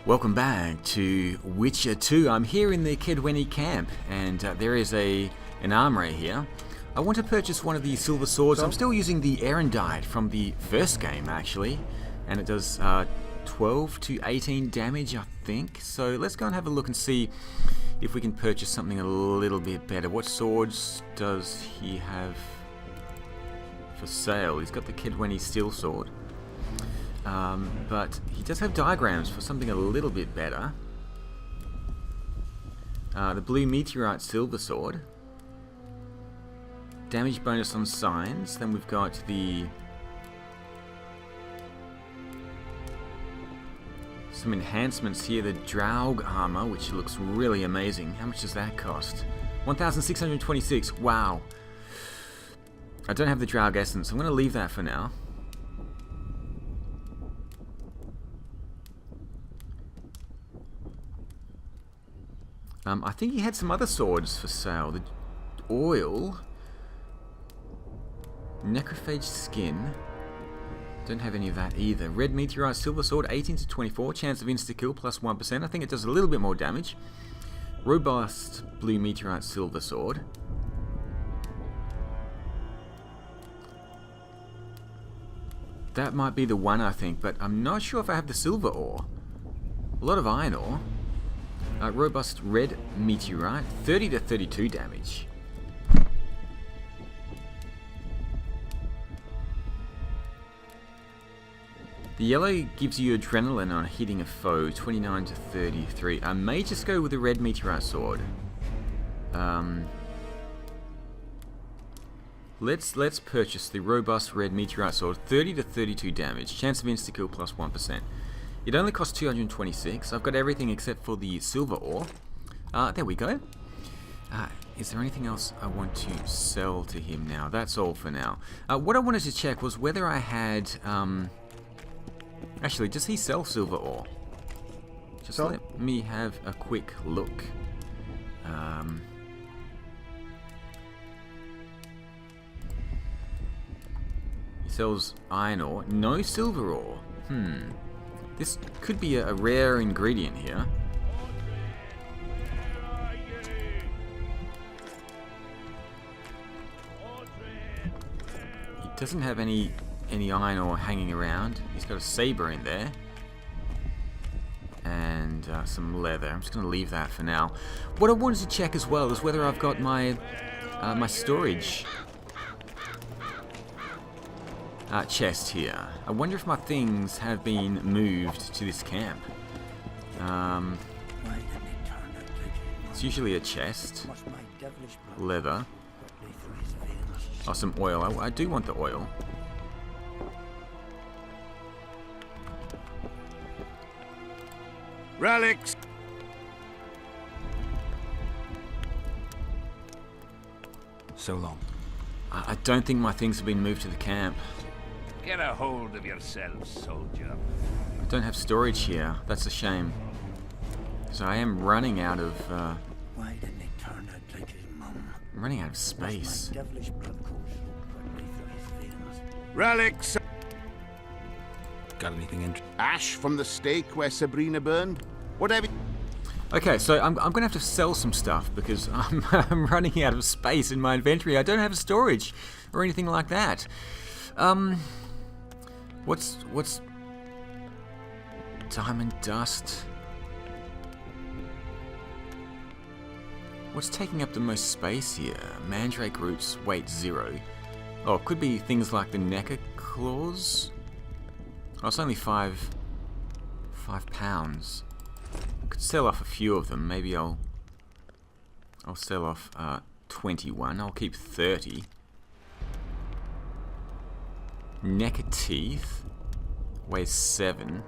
Welcome back to Witcher 2. I'm here in the Kedweni camp, and there is an armory here. I want to purchase one of the silver swords. I'm still using the Erendite from the first game, actually, and it does 12 to 18 damage, I think. So let's go and have a look and see if we can purchase something a little bit better. What swords does he have for sale? He's got the Kedweni steel sword. But he does have diagrams for something a little bit better. The blue meteorite silver sword. Damage bonus on signs. Then we've got the some enhancements here. The Draug armor, which looks really amazing. How much does that cost? 1,626. Wow. I don't have the Draug essence. I'm going to leave that for now. I think he had some other swords for sale. The oil, necrophage skin. Don't have any of that either. Red meteorite silver sword, 18 to 24, chance of insta kill plus 1%. I think it does a little bit more damage. Robust blue meteorite silver sword. That might be the one, I think, but I'm not sure if I have the silver ore. A lot of iron ore. Robust red meteorite, 30 to 32 damage. The yellow gives you adrenaline on hitting a foe, 29 to 33. I may just go with the red meteorite sword. Let's purchase the robust red meteorite sword, 30 to 32 damage, chance of insta kill plus 1%. It only costs 226. I've got everything except for the silver ore. There we go. Is there anything else I want to sell to him now? That's all for now. What I wanted to check was whether I had... Actually, does he sell silver ore? Just let me have a quick look. He sells iron ore. No silver ore. This could be a rare ingredient here. He doesn't have any iron ore hanging around. He's got a saber in there. And some leather. I'm just going to leave that for now. What I wanted to check as well is whether I've got my my storage chest here. I wonder if my things have been moved to this camp. It's usually a chest. Leather. Oh, some oil. I do want the oil. Relics! So long. I don't think my things have been moved to the camp. Get a hold of yourself, soldier. I don't have storage here. That's a shame. So I am running out of... Why didn't he turn out like his mum? I'm running out of space. My devilish blood coursed quickly through his veins. Relics! Got anything interesting? Ash from the stake where Sabrina burned? Whatever. Okay, so I'm going to have to sell some stuff because I'm running out of space in my inventory. I don't have storage or anything like that. What's diamond dust? What's taking up the most space here? Mandrake roots, weight 0. Oh, it could be things like the necker claws. Oh, it's only 5 pounds. I could sell off a few of them. Maybe I'll sell off 21. I'll keep 30. Necker teeth weighs 7.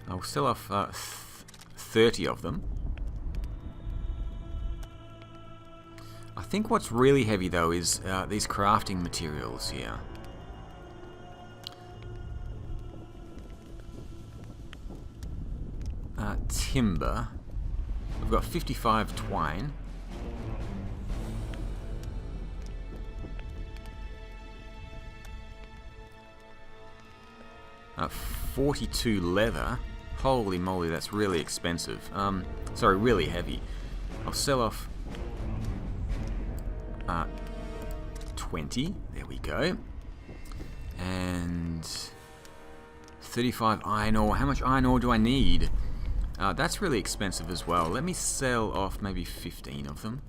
I'll sell off 30 of them. I think what's really heavy though is these crafting materials here. Timber. We've got 55 twine. 42 leather. Holy moly, that's really expensive. Sorry, really heavy. I'll sell off 20. There we go. And 35 iron ore. How much iron ore do I need? That's really expensive as well. Let me sell off maybe 15 of them.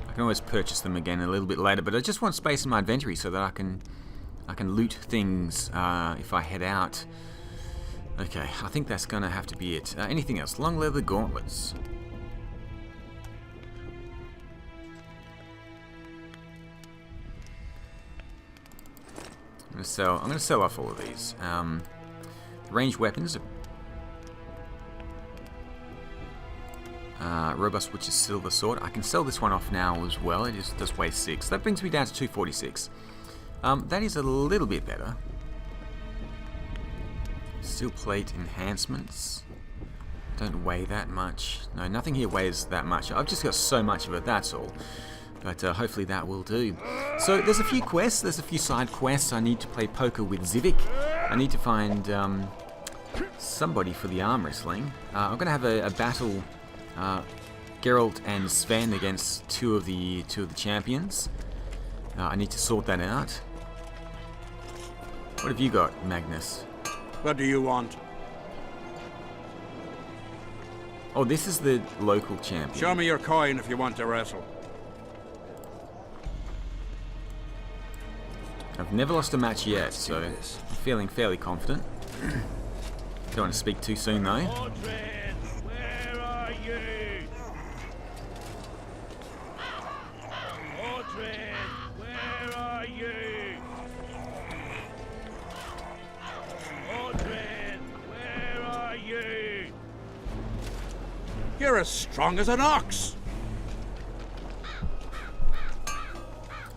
I can always purchase them again a little bit later, but I just want space in my inventory so that I can loot things if I head out. Okay, I think that's gonna have to be it. Anything else? Long leather gauntlets. I'm gonna sell off all of these. Ranged weapons. Robust Witch's Silver Sword. I can sell this one off now as well. It does weigh 6. That brings me down to 246. That is a little bit better. Steel plate enhancements. Don't weigh that much. No, nothing here weighs that much. I've just got so much of it, that's all. But hopefully that will do. So there's a few quests. There's a few side quests. I need to play poker with Zivik. I need to find somebody for the arm wrestling. I'm going to have a battle, Geralt and Sven against two of the champions. I need to sort that out. What have you got, Magnus? What do you want? Oh, this is the local champion. Show me your coin if you want to wrestle. I've never lost a match yet, so I'm feeling fairly confident. Don't want to speak too soon, though. Mordred, where are you? Mordred, where are you? Mordred, where are you? You're as strong as an ox.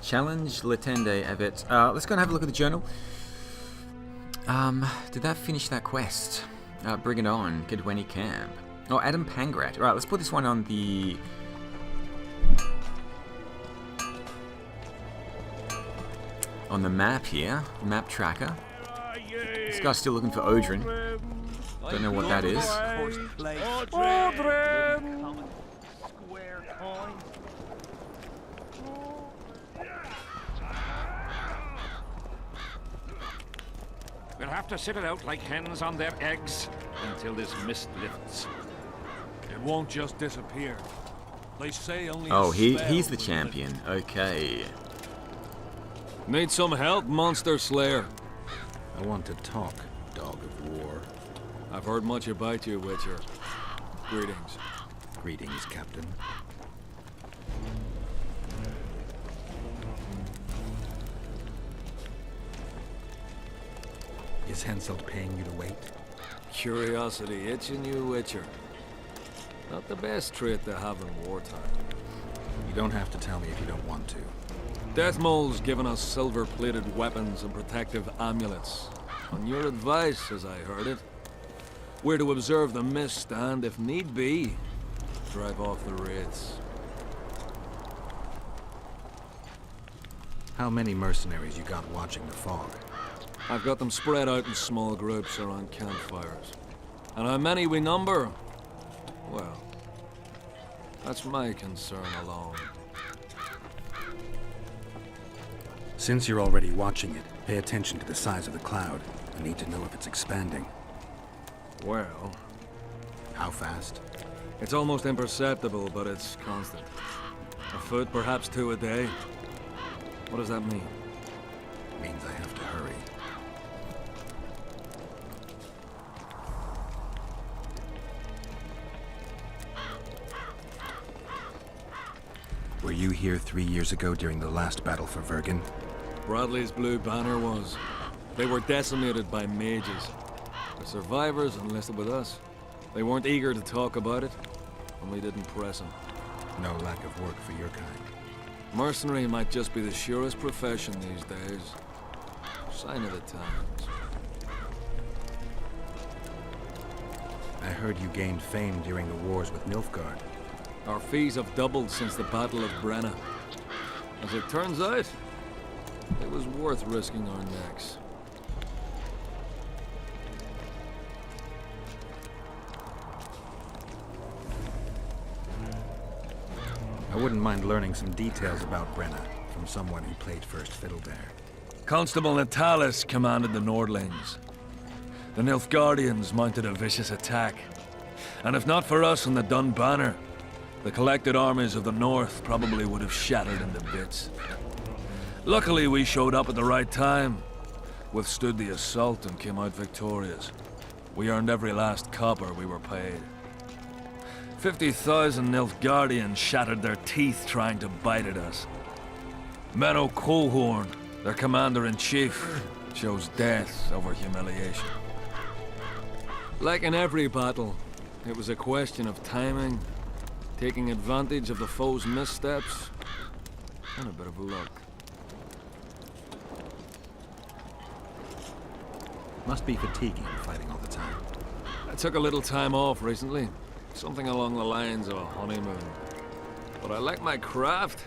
Challenge Letende Avet. Let's go and have a look at the journal. Did that finish that quest? Bring it on. Kedweni Camp. Oh, Adam Pangrat. Alright, let's put this one on the... on the map here. Map tracker. This guy's still looking for Odrin. Don't know what that is. Mordred! Square coin. We'll have to sit it out like hens on their eggs until this mist lifts. It won't just disappear. They say only Oh, a spell he's the will champion. Okay. Need some help, Monster Slayer? I want to talk, dog of war. I've heard much about you, Witcher. Greetings. Greetings, Captain. Is Henselt paying you to wait? Curiosity itching you, Witcher. Not the best trait to have in wartime. You don't have to tell me if you don't want to. Deathmole's given us silver-plated weapons and protective amulets. On your advice, as I heard it. We're to observe the mist and, if need be, drive off the wraiths. How many mercenaries you got watching the fog? I've got them spread out in small groups around campfires. And how many we number? Well, that's my concern alone. Since you're already watching it, pay attention to the size of the cloud. I need to know if it's expanding. Well, How fast? it's almost imperceptible, but it's constant. A foot, perhaps 2 a day. What does that mean? Means I have to hurry. Were you here 3 years ago during the last battle for Vergen? Bradley's Blue Banner was. They were decimated by mages. The survivors enlisted with us. They weren't eager to talk about it, and we didn't press them. No lack of work for your kind. Mercenary might just be the surest profession these days. Sign of the times. I heard you gained fame during the wars with Nilfgaard. Our fees have doubled since the Battle of Brenna. As it turns out, it was worth risking our necks. wouldn't mind learning some details about Brenna from someone who played first fiddle there. Constable Natalis commanded the Nordlings. The Nilfgaardians mounted a vicious attack. And if not for us and the Dun Banner, the collected armies of the North probably would have shattered into bits. Luckily, we showed up at the right time, withstood the assault and came out victorious. We earned every last copper we were paid. 50,000 Nilfgaardians shattered their teeth trying to bite at us. Menno Colehorn, their commander-in-chief, chose death over humiliation. Like in every battle, it was a question of timing, taking advantage of the foe's missteps, and a bit of luck. Must be fatiguing fighting all the time. I took a little time off recently, something along the lines of a honeymoon. But I like my craft,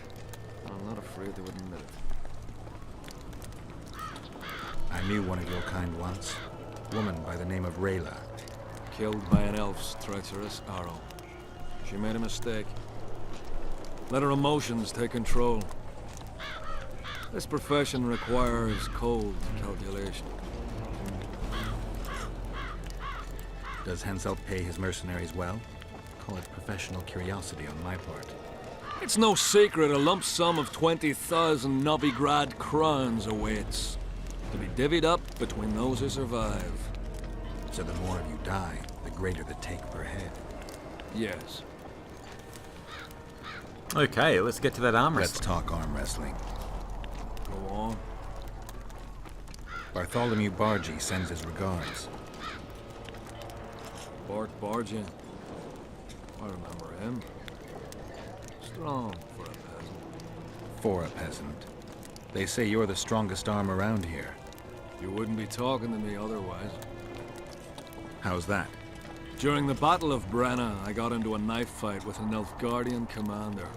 and I'm not afraid to admit it. I knew one of your kind once. A woman by the name of Rayla. Killed by an elf's treacherous arrow. She made a mistake. Let her emotions take control. This profession requires cold calculation. Does Henselt pay his mercenaries well? Call it professional curiosity on my part. It's no secret a lump sum of 20,000 Novigrad crowns awaits, to be divvied up between those who survive. So the more of you die, the greater the take per head. Yes. Okay, let's get to that arm Let's wrestling. talk arm wrestling. Go on. Bartholomew Bargy sends his regards. Bart Bargy. I remember him. Strong for a peasant. For a peasant. They say you're the strongest arm around here. You wouldn't be talking to me otherwise. How's that? During the Battle of Brenna, I got into a knife fight with a Nilfgaardian commander.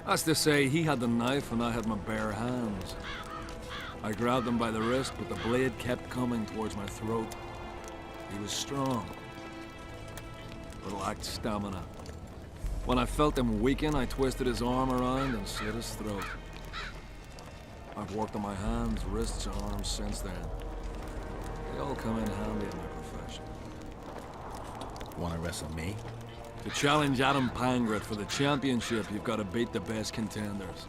That's to say, he had the knife and I had my bare hands. I grabbed him by the wrist, but the blade kept coming towards my throat. He was strong, but lacked stamina. When I felt him weaken, I twisted his arm around and slit his throat. I've worked on my hands, wrists, and arms since then. They all come in handy in my profession. Want to wrestle me? To challenge Adam Pangret for the championship, you've got to beat the best contenders.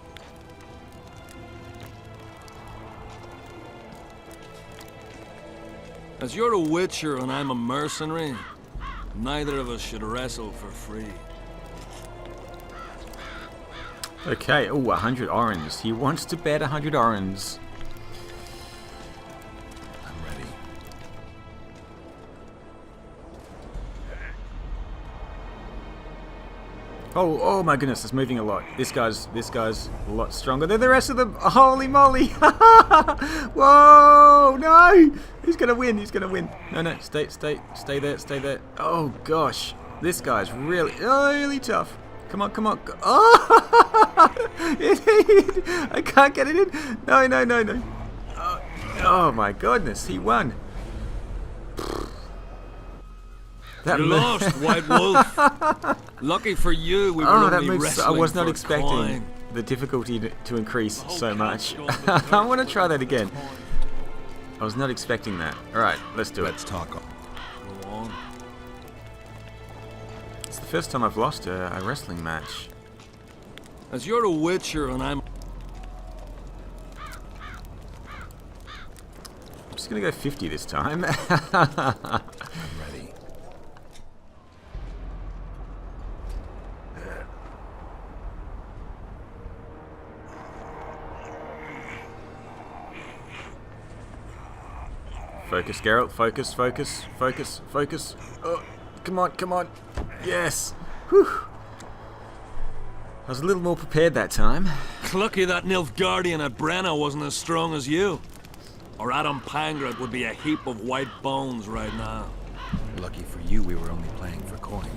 As you're a witcher and I'm a mercenary, neither of us should wrestle for free. Okay, oh, 100 orange. He wants to bet 100 orange. I'm ready. Oh my goodness, it's moving a lot. This guy's a lot stronger than the rest of them. Holy moly! Whoa, no! He's gonna win, No, stay there. Oh gosh, this guy's really tough. Come on. Oh! I can't get it in. No. Oh my goodness, he won. You lost, White Wolf. Lucky for you, we were Oh, that only moves. wrestling I was not for expecting coin. the difficulty to increase so much. I want to try that again. I was not expecting that. All right, let's do it. Let's talk. Go on. It's the first time I've lost a wrestling match. As you're a witcher and I'm... I'm just gonna go 50 this time. I'm ready. Focus, Geralt. Focus. Oh, come on. Yes. Whew. I was a little more prepared that time. Lucky that Nilfgaardian at Brenna wasn't as strong as you. Or Adam Pangret would be a heap of white bones right now. Lucky for you, we were only playing for coin.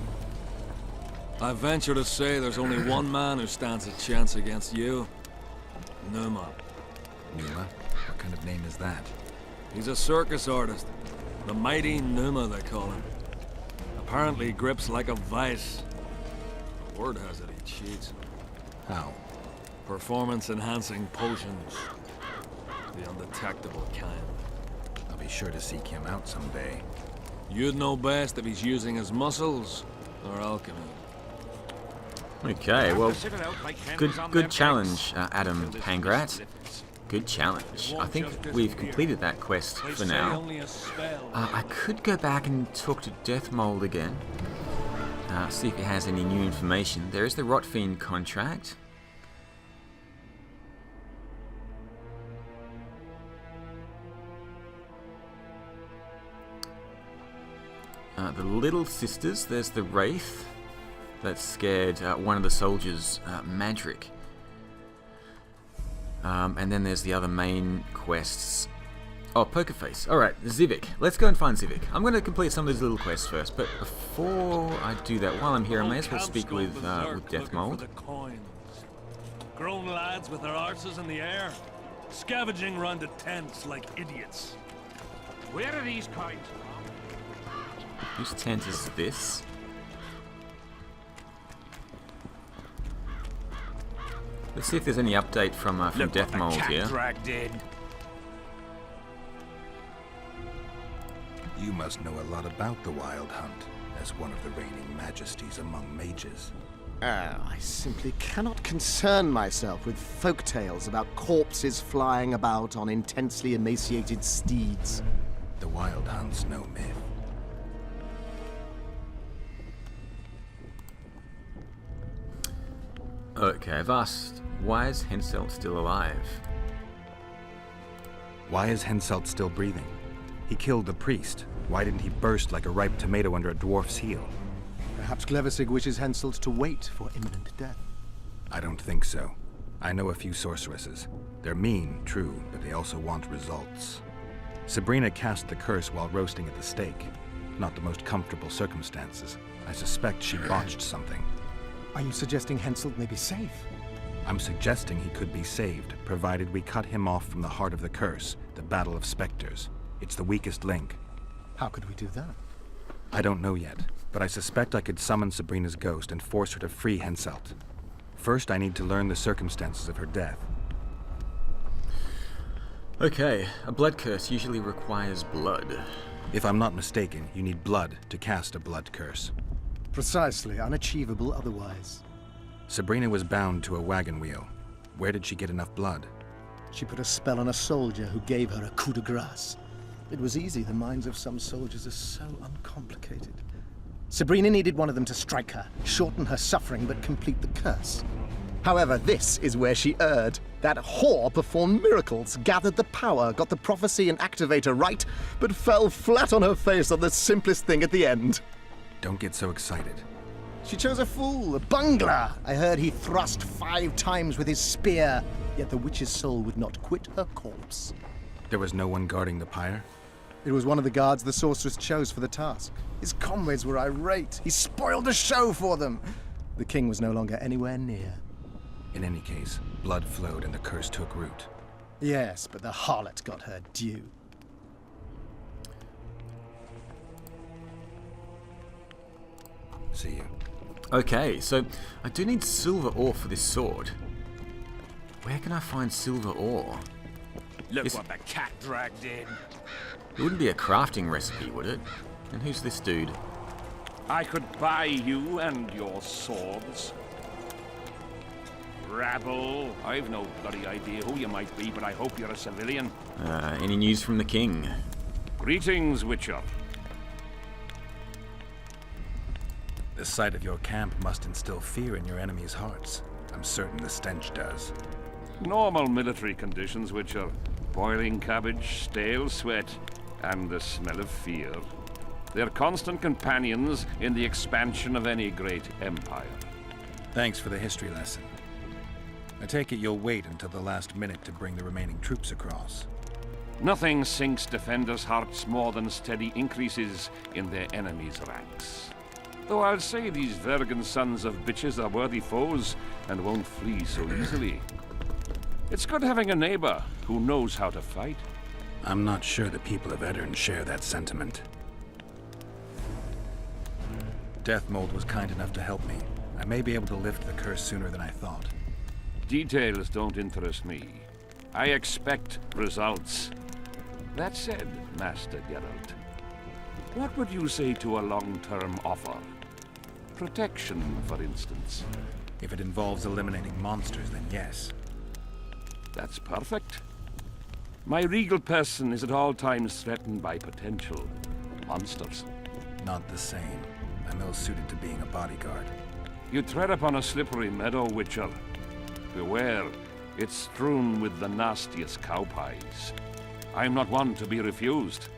I venture to say there's only one man who stands a chance against you. Numa. Numa? What kind of name is that? He's a circus artist. The mighty Numa, they call him. Apparently grips like a vice. Word has it he cheats. How? Performance-enhancing potions. The undetectable kind. I'll be sure to seek him out someday. You'd know best if he's using his muscles or alchemy. Okay, well, Sit it out like hens good on good their challenge, eggs Adam until this Pangrat. mist lifts. Good challenge. I think we've completed that quest They for say now. only a spell. I could go back and talk to Deathmold again. See if he has any new information. There is the Rotfiend contract. The Little Sisters, there's the Wraith that scared one of the soldiers, Madrick. And then there's the other main quests. Oh, Pokerface. Alright, Zivik. Let's go and find Zivik. I'm going to complete some of these little quests first, but before I do that, while I'm here, I may as well speak with Deathmold. Grown lads with their arses in the air, scavenging round the tents like idiots. Where are these coins? Whose tent is this? Let's see if there's any update from Deathmold here. Dragged in. You must know a lot about the Wild Hunt, as one of the reigning majesties among mages. I simply cannot concern myself with folk tales about corpses flying about on intensely emaciated steeds. The Wild Hunt's no myth. Okay, I've asked, why is Henselt still alive? Why is Henselt still breathing? He killed the priest. Why didn't he burst like a ripe tomato under a dwarf's heel? Perhaps Glevissig wishes Henselt to wait for imminent death. I don't think so. I know a few sorceresses. They're mean, true, but they also want results. Sabrina cast the curse while roasting at the stake. Not the most comfortable circumstances. I suspect she botched something. Are you suggesting Henselt may be safe? I'm suggesting he could be saved, provided we cut him off from the heart of the curse, the Battle of Spectres. It's the weakest link. How could we do that? I don't know yet, but I suspect I could summon Sabrina's ghost and force her to free Henselt. First, I need to learn the circumstances of her death. Okay, a blood curse usually requires blood. If I'm not mistaken, you need blood to cast a blood curse. Precisely, unachievable otherwise. Sabrina was bound to a wagon wheel. Where did she get enough blood? She put a spell on a soldier who gave her a coup de grace. It was easy, the minds of some soldiers are so uncomplicated. Sabrina needed one of them to strike her, shorten her suffering, but complete the curse. However, this is where she erred. That whore performed miracles, gathered the power, got the prophecy and activator right, but fell flat on her face on the simplest thing at the end. Don't get so excited. She chose a fool, a bungler. I heard he thrust 5 times with his spear, yet the witch's soul would not quit her corpse. There was no one guarding the pyre? It was one of the guards the sorceress chose for the task. His comrades were irate. He spoiled the show for them. The king was no longer anywhere near. In any case, blood flowed and the curse took root. Yes, but the harlot got her due. See you. Okay, so I do need silver ore for this sword. Where can I find silver ore? Look Is- what the cat dragged in. It wouldn't be a crafting recipe, would it? And who's this dude? I could buy you and your swords. Rabble, I've no bloody idea who you might be, but I hope you're a civilian. Any news from the king? Greetings, Witcher. The sight of your camp must instill fear in your enemies' hearts. I'm certain the stench does. Normal military conditions, Witcher. Boiling cabbage, stale sweat, and the smell of fear. They're constant companions in the expansion of any great empire. Thanks for the history lesson. I take it you'll wait until the last minute to bring the remaining troops across. Nothing sinks defenders' hearts more than steady increases in their enemies' ranks. Though I'll say these Vergan sons of bitches are worthy foes and won't flee so easily. It's good having a neighbor who knows how to fight. I'm not sure the people of Edirn share that sentiment. Deathmold was kind enough to help me. I may be able to lift the curse sooner than I thought. Details don't interest me. I expect results. That said, Master Geralt, what would you say to a long-term offer? Protection, for instance. If it involves eliminating monsters, then yes. That's perfect. My regal person is at all times threatened by potential monsters. Not the same. I'm ill-suited to being a bodyguard. You tread upon a slippery meadow, Witcher. Beware, it's strewn with the nastiest cow pies. I'm not one to be refused.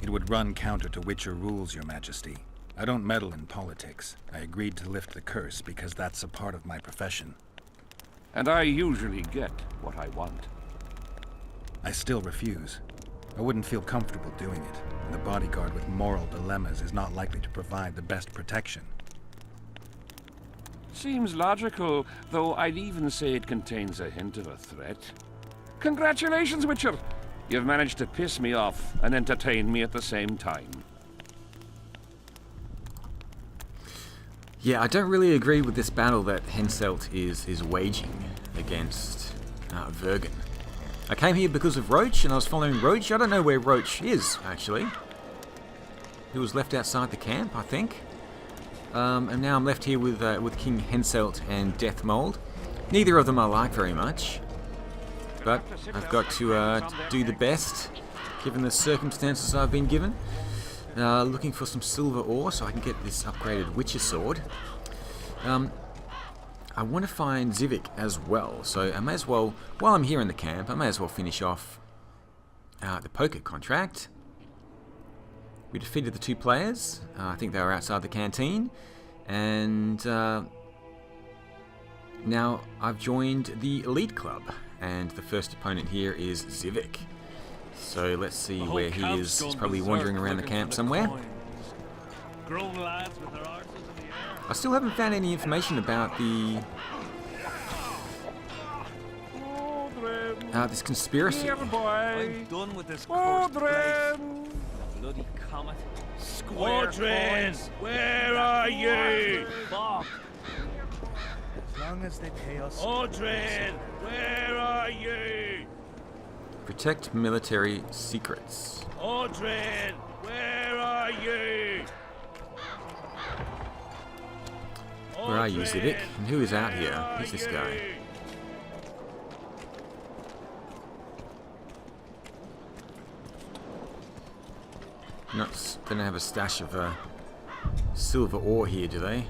It would run counter to Witcher rules, Your Majesty. I don't meddle in politics. I agreed to lift the curse because that's a part of my profession. And I usually get what I want. I still refuse. I wouldn't feel comfortable doing it, and a bodyguard with moral dilemmas is not likely to provide the best protection. Seems logical, though I'd even say it contains a hint of a threat. Congratulations, Witcher! You've managed to piss me off and entertain me at the same time. Yeah, I don't really agree with this battle that Henselt is waging against Vergen. I came here because of Roach, and I was following Roach. I don't know where Roach is, actually. He was left outside the camp, I think. And now I'm left here with King Henselt and Deathmold. Neither of them I like very much. But I've got to do the best, given the circumstances I've been given. Looking for some silver ore so I can get this upgraded Witcher sword. I want to find Zivik as well, so I may as well, while I'm here in the camp, I may as well finish off the poker contract. We defeated the 2 players. I think they were outside the canteen. And now I've joined the Elite Club. And the first opponent here is Zivik. So let's see where he is. He's probably wandering around the camp somewhere. I still haven't found any information about the this conspiracy. I'm done with this cursed place. Bloody comet. Audrin, where are you? Fuck. As long as they pay us. Audrin, where are you? Protect military secrets. Audrin, where are you? Where are you, Zivik? And who is out here? Who's this guy? They don't have a stash of silver ore here, do they?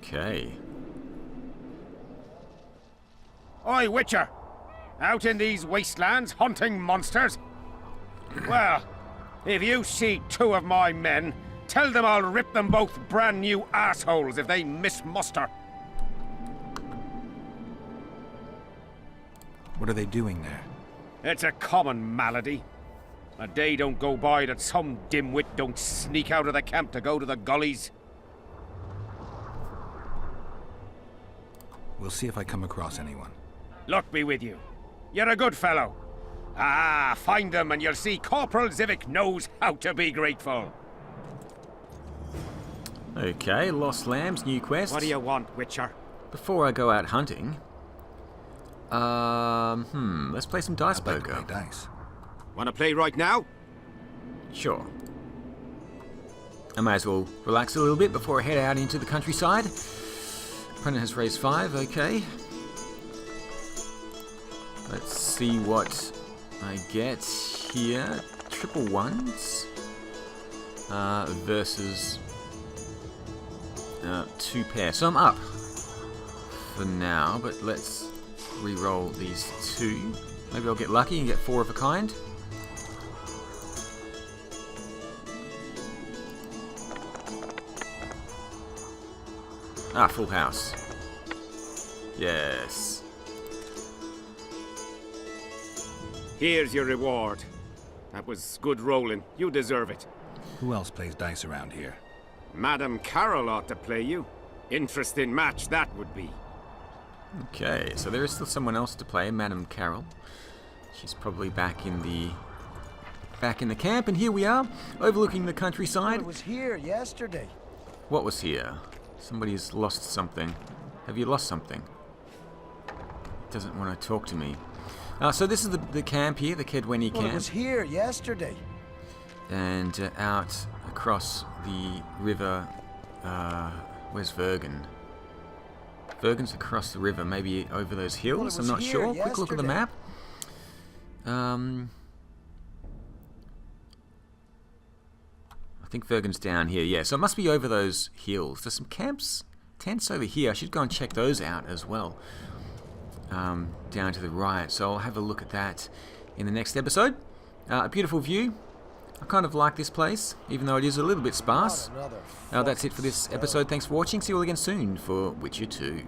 Okay. Oi, Witcher! Out in these wastelands hunting monsters? Well, if you see 2 of my men, tell them I'll rip them both brand new assholes if they miss muster. What are they doing there? It's a common malady. A day don't go by that some dimwit don't sneak out of the camp to go to the gullies. We'll see if I come across anyone. Luck be with you. You're a good fellow. Ah, find them and you'll see Corporal Zivik knows how to be grateful. Okay, Lost Lambs, new quest. What do you want, Witcher? Before I go out hunting, let's play some dice I'd like to poker. play dice. Want to play right now? Sure. I may as well relax a little bit before I head out into the countryside. Opponent has raised 5, okay. Let's see what I get here. Triple ones versus 2 pairs. So I'm up for now, but let's re-roll these 2. Maybe I'll get lucky and get 4 of a kind. Ah, full house. Yes. Here's your reward. That was good rolling. You deserve it. Who else plays dice around here? Madam Carol ought to play you. Interesting match that would be. Okay, so there is still someone else to play, Madame Carol. She's probably back in the camp, and here we are, overlooking the countryside. It was here yesterday. What was here? Somebody's lost something. Have you lost something? Doesn't want to talk to me. So this is the camp here, the Kedweni camp. It was here yesterday. And out across the river, where's Vergen? Vergen's across the river, maybe over those hills, I'm not sure. Quick look at the map. I think Vergen's down here, yeah, so it must be over those hills. There's some tents over here. I should go and check those out as well. Down to the right, so I'll have a look at that in the next episode. A beautiful view. I kind of like this place, even though it is a little bit sparse. That's it for this episode. Thanks for watching. See you all again soon for Witcher 2.